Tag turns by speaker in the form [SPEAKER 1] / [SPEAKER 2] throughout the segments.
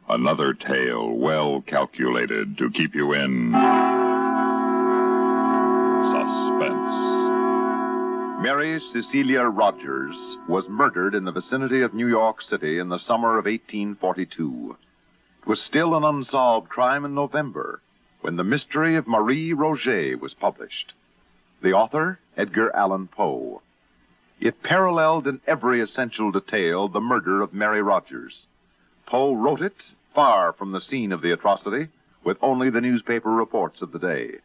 [SPEAKER 1] Another tale well calculated to keep you in suspense.
[SPEAKER 2] Mary Cecilia Rogers was murdered in the vicinity of New York City in the summer of 1842. It was still an unsolved crime in November when The Mystery of Marie Roget was published. The author, Edgar Allan Poe. It paralleled in every essential detail the murder of Mary Rogers. Poe wrote it far from the scene of the atrocity, with only the newspaper reports of the day.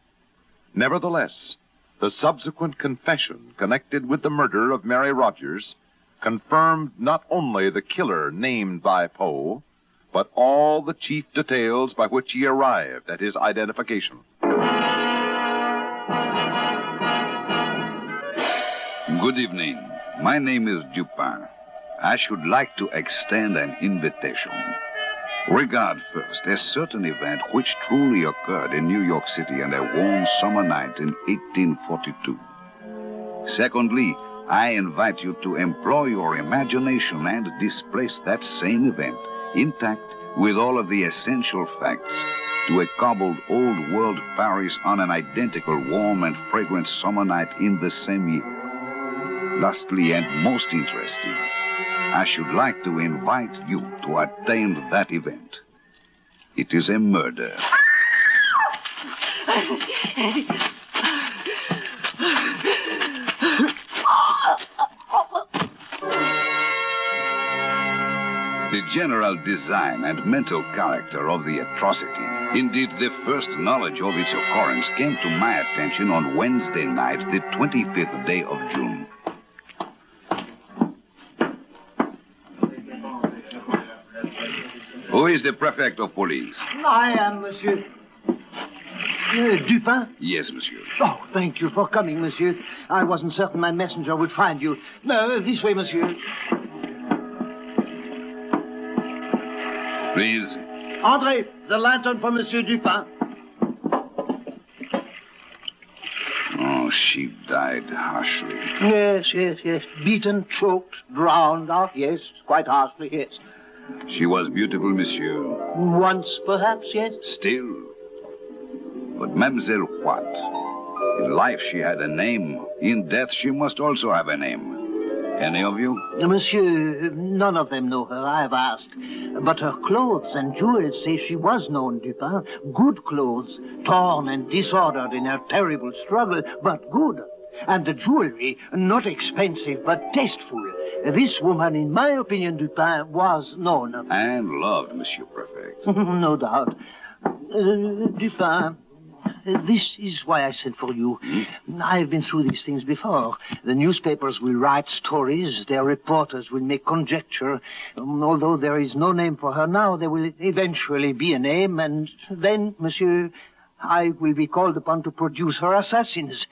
[SPEAKER 2] Nevertheless, the subsequent confession connected with the murder of Mary Rogers confirmed not only the killer named by Poe, but all the chief details by which he arrived at his identification.
[SPEAKER 3] Good evening. My name is Dupin. I should like to extend an invitation. Regard first a certain event which truly occurred in New York City on a warm summer night in 1842. Secondly, I invite you to employ your imagination and displace that same event, intact with all of the essential facts, to a cobbled old-world Paris on an identical warm and fragrant summer night in the same year. Lastly, and most interesting, I should like to invite you to attend that event. It is a murder. The general design and mental character of the atrocity, indeed the first knowledge of its occurrence, came to my attention on Wednesday night, the 25th day of June. Who is the prefect of police?
[SPEAKER 4] I am, monsieur. Dupin?
[SPEAKER 3] Yes, monsieur.
[SPEAKER 4] Oh, thank you for coming, monsieur. I wasn't certain my messenger would find you. This way, monsieur.
[SPEAKER 3] Please.
[SPEAKER 4] Entrez, the lantern for Monsieur Dupin.
[SPEAKER 3] Oh, she died harshly.
[SPEAKER 4] Yes. Beaten, choked, drowned. Oh, yes, quite harshly, yes.
[SPEAKER 3] She was beautiful, monsieur.
[SPEAKER 4] Once, perhaps, yes.
[SPEAKER 3] Still. But Mademoiselle what? In life she had a name. In death she must also have a name. Any of you?
[SPEAKER 4] Monsieur, none of them know her, I have asked. But her clothes and jewels say she was known, Dupin. Good clothes, torn and disordered in her terrible struggle, but good. And the jewelry, not expensive, but tasteful. This woman, in my opinion, Dupin, was known.
[SPEAKER 3] And loved, Monsieur Prefect.
[SPEAKER 4] No doubt. Dupin, this is why I sent for you. I've been through these things before. The newspapers will write stories. Their reporters will make conjecture. Although there is no name for her now, there will eventually be a name. And then, monsieur, I will be called upon to produce her assassins.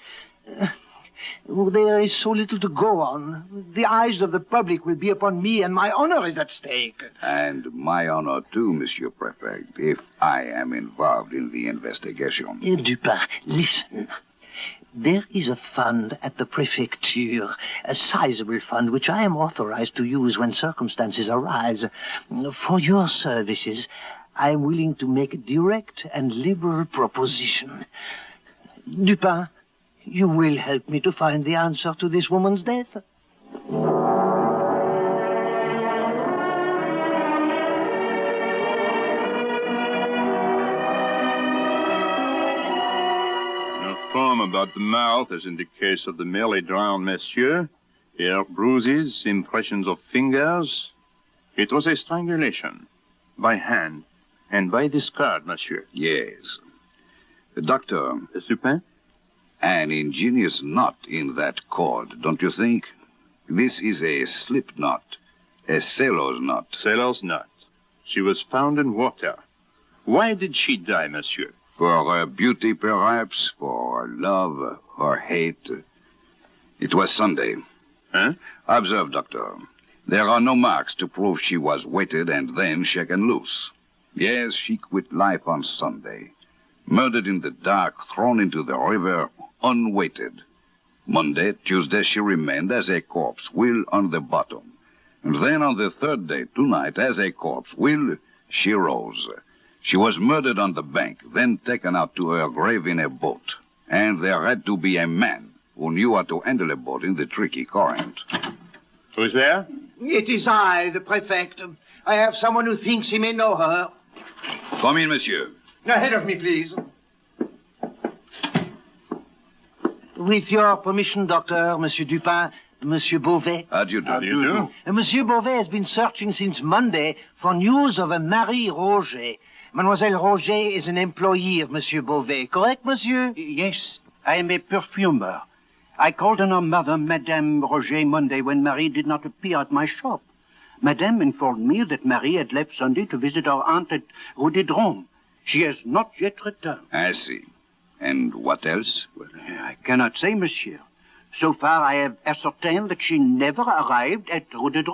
[SPEAKER 4] There is so little to go on. The eyes of the public will be upon me, and my honor is at stake.
[SPEAKER 3] And my honor, too, Monsieur Prefect, if I am involved in the investigation.
[SPEAKER 4] Dupin, listen. There is a fund at the prefecture, a sizable fund which I am authorized to use when circumstances arise. For your services, I am willing to make a direct and liberal proposition. Dupin, you will help me to find the answer to this woman's death.
[SPEAKER 1] The foam about the mouth, as in the case of the merely drowned monsieur. Here, bruises, impressions of fingers. It was a strangulation. By hand. And by discard, monsieur.
[SPEAKER 3] Yes. Doctor.
[SPEAKER 1] Suspense?
[SPEAKER 3] An ingenious knot in that cord, don't you think? This is a slip knot. A sailor's knot.
[SPEAKER 1] Sailor's knot. She was found in water. Why did she die, monsieur?
[SPEAKER 3] For her beauty, perhaps. For her love, her hate. It was Sunday.
[SPEAKER 1] Huh?
[SPEAKER 3] Observe, Doctor. There are no marks to prove she was weighted and then shaken loose. Yes, she quit life on Sunday. Murdered in the dark, thrown into the river, unweighted. Monday, Tuesday, she remained as a corpse, will on the bottom. And then on the third day, tonight, as a corpse, will She rose. She was murdered on the bank, then taken out to her grave in a boat. And there had to be a man who knew how to handle a boat in the tricky current.
[SPEAKER 1] Who's there?
[SPEAKER 4] It is I, the prefect. I have someone who thinks he may know her.
[SPEAKER 3] Come in, monsieur.
[SPEAKER 4] Ahead of me, please. With your permission, Doctor, Monsieur Dupin, Monsieur Beauvais.
[SPEAKER 3] How do you do?
[SPEAKER 1] How do you do?
[SPEAKER 4] Monsieur Beauvais has been searching since Monday for news of a Marie Roget. Mademoiselle Roget is an employee of Monsieur Beauvais, correct, monsieur?
[SPEAKER 5] Yes, I am a perfumer. I called on her mother, Madame Roget, Monday when Marie did not appear at my shop. Madame informed me that Marie had left Sunday to visit her aunt at Roget. She has not yet returned.
[SPEAKER 3] I see. And what else?
[SPEAKER 5] Well, I cannot say, monsieur. So far, I have ascertained that she never arrived at Roget.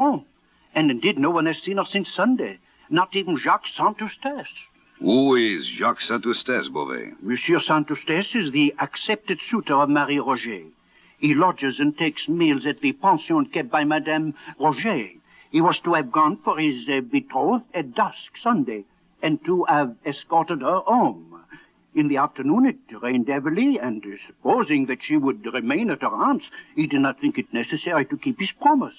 [SPEAKER 5] And indeed, no one has seen her since Sunday. Not even Jacques Saint-Eustache.
[SPEAKER 3] Who is Jacques Saint-Eustache, Beauvais?
[SPEAKER 5] Monsieur Saint-Eustache is the accepted suitor of Marie Roget. He lodges and takes meals at the pension kept by Madame Roget. He was to have gone for his betrothed at dusk Sunday, and to have escorted her home. In the afternoon it rained heavily, and supposing that she would remain at her aunt's, he did not think it necessary to keep his promise.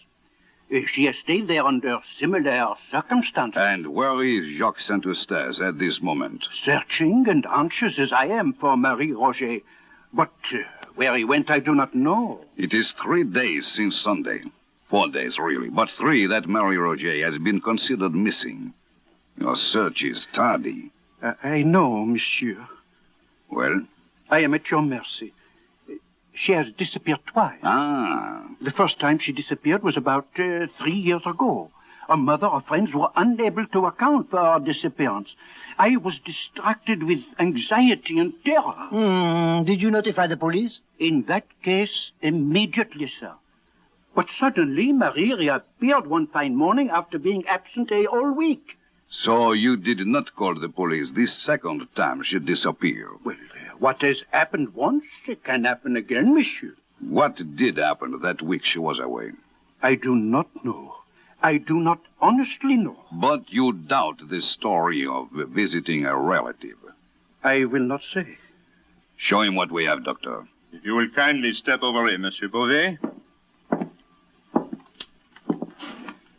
[SPEAKER 5] She has stayed there under similar circumstances.
[SPEAKER 3] And where is Jacques Saint-Eustache at this moment?
[SPEAKER 5] Searching and anxious as I am for Marie Roget. But where he went, I do not know.
[SPEAKER 3] It is 3 days since Sunday. 4 days, really, but 3 that Marie Roget has been considered missing. Your search is tardy.
[SPEAKER 5] I know, monsieur.
[SPEAKER 3] Well?
[SPEAKER 5] I am at your mercy. She has disappeared twice.
[SPEAKER 3] Ah.
[SPEAKER 5] The first time she disappeared was about 3 years ago. Her mother or friends were unable to account for her disappearance. I was distracted with anxiety and terror.
[SPEAKER 4] Did you notify the police?
[SPEAKER 5] In that case, immediately, sir. But suddenly, Marie reappeared one fine morning after being absent a whole week.
[SPEAKER 3] So you did not call the police this second time she disappeared?
[SPEAKER 5] Well, what has happened once, it can happen again, monsieur.
[SPEAKER 3] What did happen that week she was away?
[SPEAKER 5] I do not know. I do not honestly know.
[SPEAKER 3] But you doubt the story of visiting a relative?
[SPEAKER 5] I will not say.
[SPEAKER 3] Show him what we have, Doctor.
[SPEAKER 1] If you will kindly step over here, Monsieur Beauvais.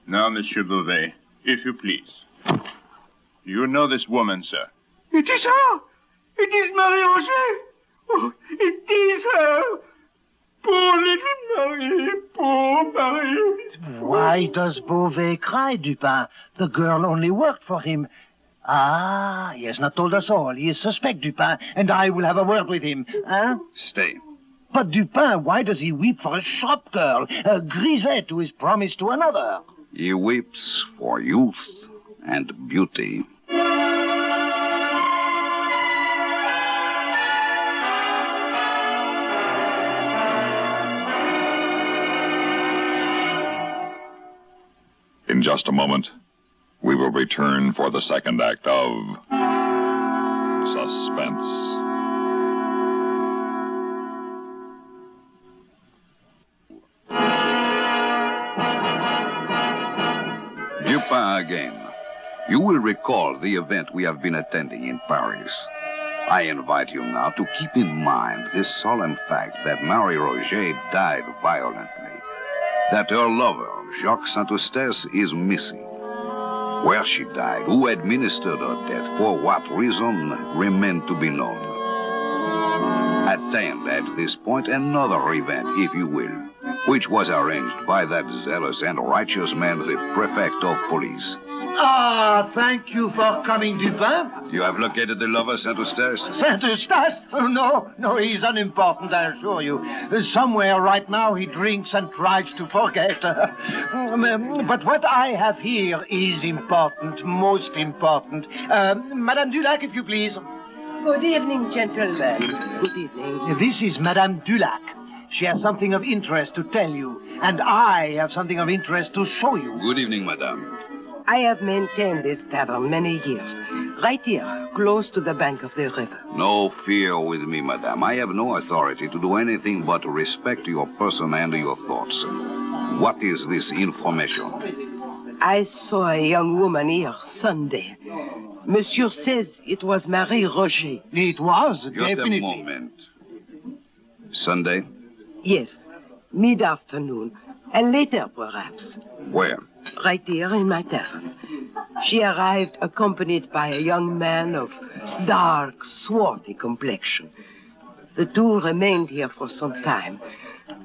[SPEAKER 1] Now, Monsieur Beauvais, if you please. You know this woman, sir?
[SPEAKER 5] It is her! It is Marie Roget! Oh, it is her! Poor little Marie! Poor Marie!
[SPEAKER 4] Why does Beauvais cry, Dupin? The girl only worked for him. Ah, he has not told us all. He is suspect, Dupin, and I will have a word with him. Huh?
[SPEAKER 3] Stay.
[SPEAKER 4] But Dupin, why does he weep for a shop girl, a grisette who is promised to another?
[SPEAKER 3] He weeps for youth and beauty.
[SPEAKER 2] In just a moment, we will return for the second act of Suspense.
[SPEAKER 3] Dupin again. You will recall the event we have been attending in Paris. I invite you now to keep in mind this solemn fact that Marie Roget died violently, that her lover, Jacques Saint-Eustache, is missing. Where she died, who administered her death, for what reason, remain to be known. Attend at this point another event, if you will, which was arranged by that zealous and righteous man, the prefect of police.
[SPEAKER 4] Ah, thank you for coming, Dupin.
[SPEAKER 3] You have located the lover, Saint-Eustache?
[SPEAKER 4] Saint-Eustache? Oh, no, he's unimportant, I assure you. Somewhere right now he drinks and tries to forget. But what I have here is important, most important. Madame Dulac, if you please.
[SPEAKER 6] Good evening, gentlemen. Good evening.
[SPEAKER 4] This is Madame Dulac. She has something of interest to tell you, and I have something of interest to show you.
[SPEAKER 3] Good evening, madame.
[SPEAKER 6] I have maintained this tavern many years, right here, close to the bank of the river.
[SPEAKER 3] No fear with me, madame. I have no authority to do anything but respect your person and your thoughts. What is this information?
[SPEAKER 6] I saw a young woman here Sunday. Monsieur says it was Marie Roget.
[SPEAKER 5] It was,
[SPEAKER 3] Just
[SPEAKER 5] definitely.
[SPEAKER 3] a moment. Sunday?
[SPEAKER 6] Yes, mid-afternoon. And later, perhaps.
[SPEAKER 3] Where?
[SPEAKER 6] Right here in my tavern. She arrived accompanied by a young man of dark, swarthy complexion. The two remained here for some time.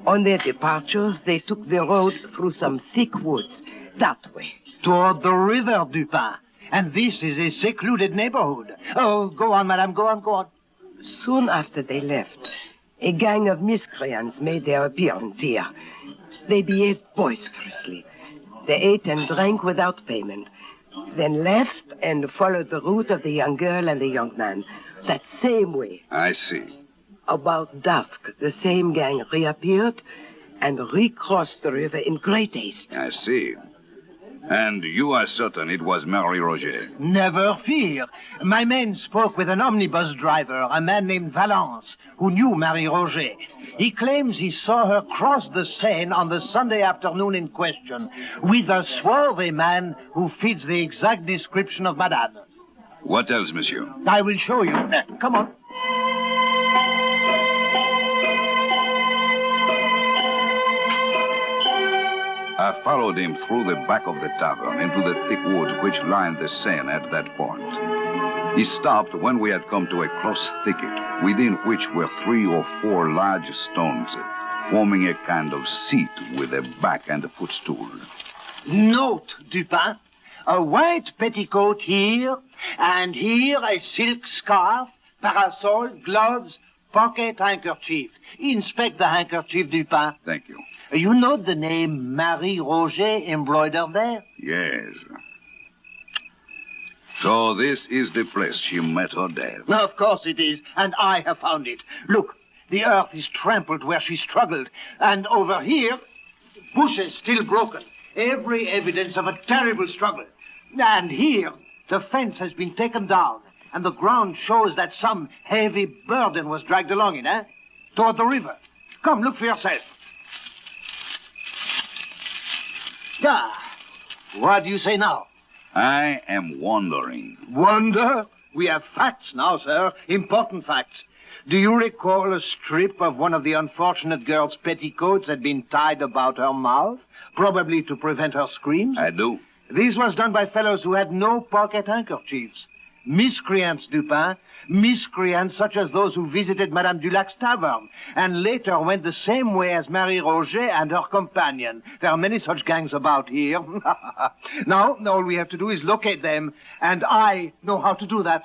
[SPEAKER 6] On their departures, they took the road through some thick woods. That way.
[SPEAKER 5] Toward the river, Dupin. And this is a secluded neighborhood. Oh, go on, madame, go on, go on.
[SPEAKER 6] Soon after they left, a gang of miscreants made their appearance here. They behaved boisterously. They ate and drank without payment, then left and followed the route of the young girl and the young man. That same way.
[SPEAKER 3] I see.
[SPEAKER 6] About dusk, the same gang reappeared and recrossed the river in great haste.
[SPEAKER 3] I see. And you are certain it was Marie Roget?
[SPEAKER 5] Never fear. My men spoke with an omnibus driver, a man named Valence, who knew Marie Roget. He claims he saw her cross the Seine on the Sunday afternoon in question with a swarthy man who fits the exact description of Madame.
[SPEAKER 3] What else, monsieur?
[SPEAKER 5] I will show you. Come on.
[SPEAKER 3] I followed him through the back of the tavern into the thick woods which lined the Seine at that point. He stopped when we had come to a close thicket, within which were 3 or 4 large stones, forming a kind of seat with a back and a footstool.
[SPEAKER 5] Note, Dupin, a white petticoat here, and here a silk scarf, parasol, gloves, pocket handkerchief. Inspect the handkerchief, Dupin.
[SPEAKER 3] Thank you.
[SPEAKER 5] You note the name Marie Roget embroidered there?
[SPEAKER 3] Yes. So this is the place she met her death.
[SPEAKER 5] Of course it is, and I have found it. Look, the earth is trampled where she struggled, and over here, bushes still broken. Every evidence of a terrible struggle. And here, the fence has been taken down, and the ground shows that some heavy burden was dragged along it, toward the river. Come, look for yourself. Ah, what do you say now?
[SPEAKER 3] I am wondering.
[SPEAKER 5] Wonder? We have facts now, sir. Important facts. Do you recall a strip of one of the unfortunate girl's petticoats had been tied about her mouth, probably to prevent her screams?
[SPEAKER 3] I do.
[SPEAKER 5] This was done by fellows who had no pocket handkerchiefs. Miscreants, Dupin. Miscreants such as those who visited Madame Dulac's tavern and later went the same way as Marie Roget and her companion. There are many such gangs about here. Now, all we have to do is locate them, and I know how to do that.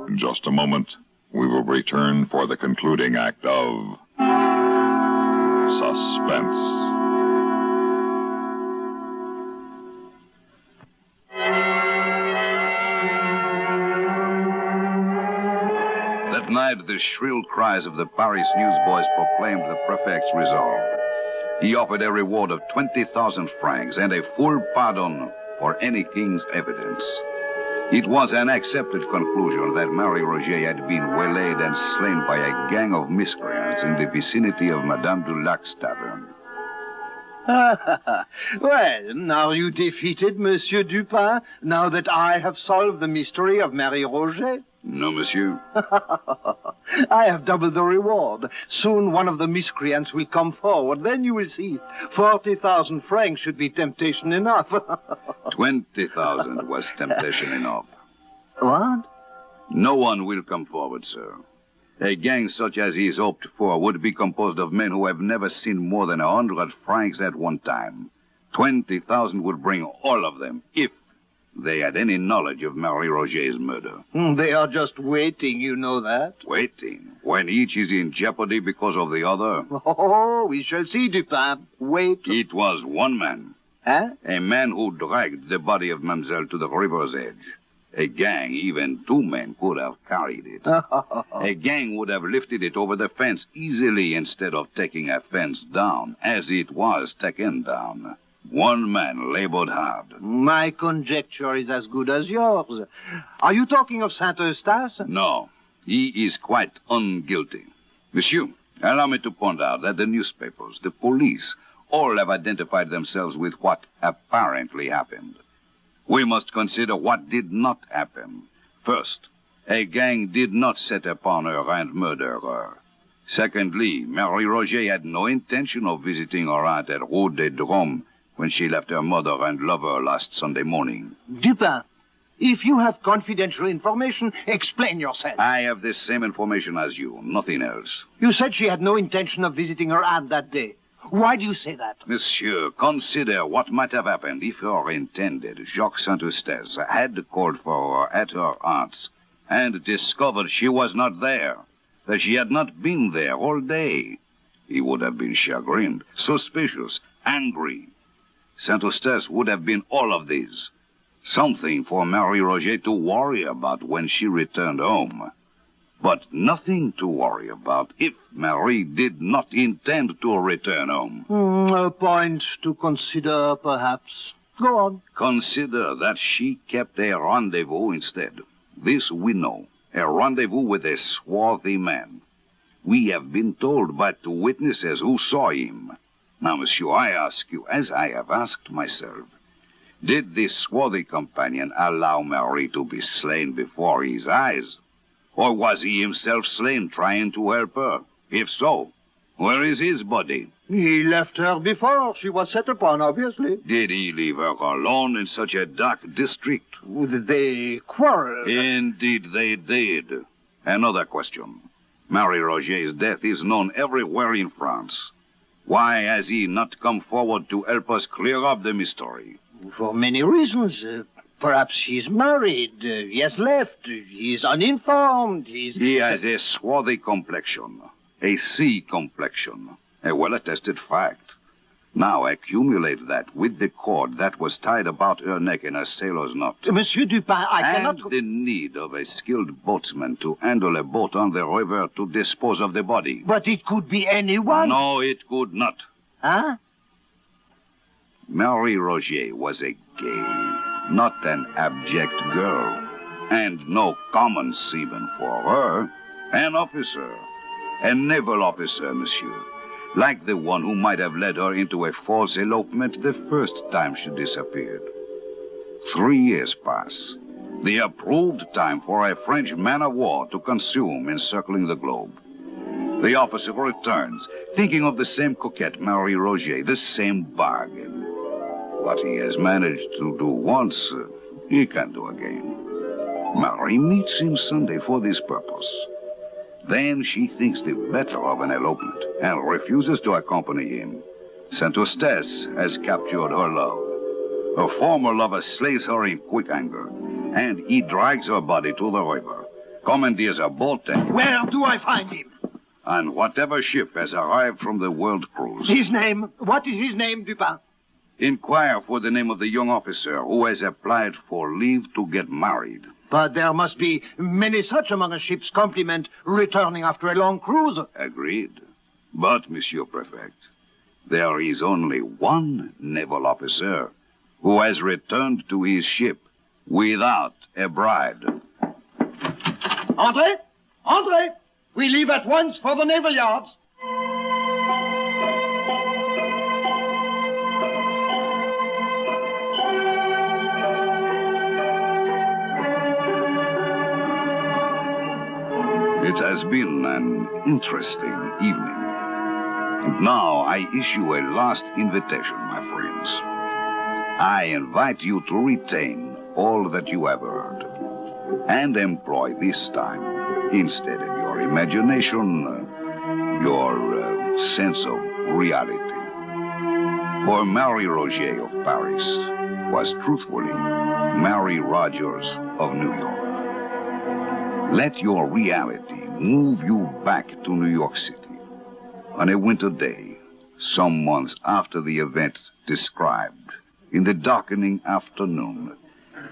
[SPEAKER 2] In just a moment, we will return for the concluding act of Suspense.
[SPEAKER 3] That night, the shrill cries of the Paris newsboys proclaimed the prefect's resolve. He offered a reward of 20,000 francs and a full pardon for any king's evidence. It was an accepted conclusion that Marie Roget had been waylaid and slain by a gang of miscreants in the vicinity of Madame Dulac's tavern.
[SPEAKER 5] Well, are you defeated, Monsieur Dupin, now that I have solved the mystery of Marie Roget?
[SPEAKER 3] No, monsieur.
[SPEAKER 5] I have doubled the reward. Soon one of the miscreants will come forward. Then you will see. 40,000 francs should be temptation enough.
[SPEAKER 3] 20,000 was temptation enough.
[SPEAKER 5] What?
[SPEAKER 3] No one will come forward, sir. A gang such as he is hoped for would be composed of men who have never seen more than 100 francs at one time. 20,000 would bring all of them, if they had any knowledge of Marie Roget's murder.
[SPEAKER 5] They are just waiting, you know that.
[SPEAKER 3] Waiting? When each is in jeopardy because of the other?
[SPEAKER 5] Oh, we shall see, Dupin. Wait.
[SPEAKER 3] It was one man.
[SPEAKER 5] Huh?
[SPEAKER 3] A man who dragged the body of Mademoiselle to the river's edge. A gang, even 2 men, could have carried it. A gang would have lifted it over the fence easily instead of taking a fence down, as it was taken down. One man labored hard.
[SPEAKER 4] My conjecture is as good as yours. Are you talking of Saint Eustace?
[SPEAKER 3] No, he is quite unguilty. Monsieur, allow me to point out that the newspapers, the police, all have identified themselves with what apparently happened. We must consider what did not happen. First, a gang did not set upon her and murder her. Secondly, Marie Roget had no intention of visiting her aunt at Roget when she left her mother and lover last Sunday morning.
[SPEAKER 4] Dupin, if you have confidential information, explain yourself.
[SPEAKER 3] I have the same information as you, nothing else.
[SPEAKER 4] You said she had no intention of visiting her aunt that day. Why do you say that?
[SPEAKER 3] Monsieur, consider what might have happened if her intended, Jacques Saint-Eustache, had called for her at her aunt's and discovered she was not there, that she had not been there all day. He would have been chagrined, suspicious, angry. Saint-Eustache would have been all of these. Something for Marie Roget to worry about when she returned home. But nothing to worry about if Marie did not intend to return home.
[SPEAKER 4] A point to consider, perhaps. Go on.
[SPEAKER 3] Consider that she kept a rendezvous instead. This we know. A rendezvous with a swarthy man. We have been told by 2 witnesses who saw him. Now, monsieur, I ask you, as I have asked myself, did this swarthy companion allow Marie to be slain before his eyes? Or was he himself slain trying to help her? If so, where is his body?
[SPEAKER 4] He left her before she was set upon, obviously.
[SPEAKER 3] Did he leave her alone in such a dark district?
[SPEAKER 4] They quarreled.
[SPEAKER 3] Indeed they did. Another question. Marie Roget's death is known everywhere in France. Why has he not come forward to help us clear up the mystery?
[SPEAKER 4] For many reasons. Perhaps she's married. He has left. He's uninformed.
[SPEAKER 3] He has a swarthy complexion. A sea complexion. A well-attested fact. Now accumulate that with the cord that was tied about her neck in a sailor's knot.
[SPEAKER 4] Monsieur Dupin, I cannot...
[SPEAKER 3] And the need of a skilled boatsman to handle a boat on the river to dispose of the body.
[SPEAKER 4] But it could be anyone.
[SPEAKER 3] No, it could not.
[SPEAKER 4] Huh?
[SPEAKER 3] Marie Roget was a gay, not an abject girl. And no common seaman for her. An officer. A naval officer, monsieur. Like the one who might have led her into a false elopement the first time she disappeared. 3 years pass. The approved time for a French man-of-war to consume encircling the globe. The officer returns, thinking of the same coquette, Marie Roget, the same bargain. What he has managed to do once, he can do again. Marie meets him Sunday for this purpose. Then she thinks the better of an elopement and refuses to accompany him. Saint-Eustache has captured her love. Her former lover slays her in quick anger, and he drags her body to the river, commandeers a boat and...
[SPEAKER 4] Where do I find him?
[SPEAKER 3] On whatever ship has arrived from the world cruise.
[SPEAKER 4] His name? What is his name, Dupin?
[SPEAKER 3] Inquire for the name of the young officer who has applied for leave to get married.
[SPEAKER 4] But there must be many such among a ship's complement returning after a long cruise.
[SPEAKER 3] Agreed. But, Monsieur Prefect, there is only one naval officer who has returned to his ship without a bride.
[SPEAKER 4] Andre! Andre! We leave at once for the naval yards.
[SPEAKER 3] It has been an interesting evening. And now I issue a last invitation, my friends. I invite you to retain all that you have heard and employ this time, instead of your imagination, your sense of reality. For Marie Roget of Paris was truthfully Mary Rogers of New York. Let your reality move you back to New York City on a winter day, some months after the event described, in the darkening afternoon,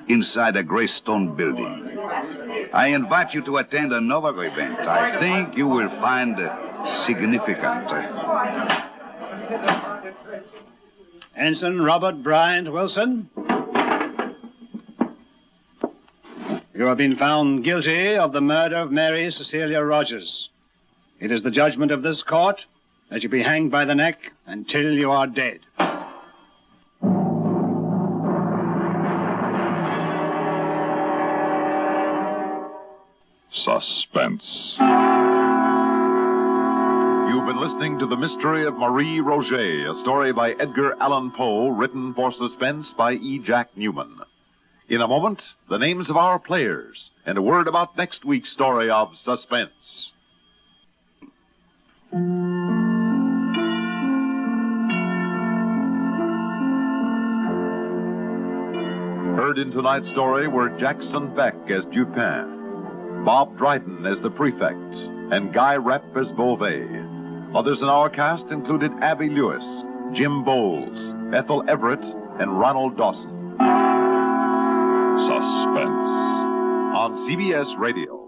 [SPEAKER 3] inside a gray stone building. I invite you to attend another event I think you will find significant.
[SPEAKER 7] Ensign Robert Bryant Wilson. You have been found guilty of the murder of Mary Cecilia Rogers. It is the judgment of this court that you be hanged by the neck until you are dead.
[SPEAKER 8] Suspense.
[SPEAKER 2] You've been listening to The Mystery of Marie Roget, a story by Edgar Allan Poe, written for Suspense by E. Jack Newman. In a moment, the names of our players and a word about next week's story of Suspense. Heard in tonight's story were Jackson Beck as Dupin, Bob Dryden as the Prefect, and Guy Repp as Beauvais. Others in our cast included Abby Lewis, Jim Bowles, Ethel Everett, and Ronald Dawson.
[SPEAKER 8] Suspense.
[SPEAKER 2] On CBS Radio.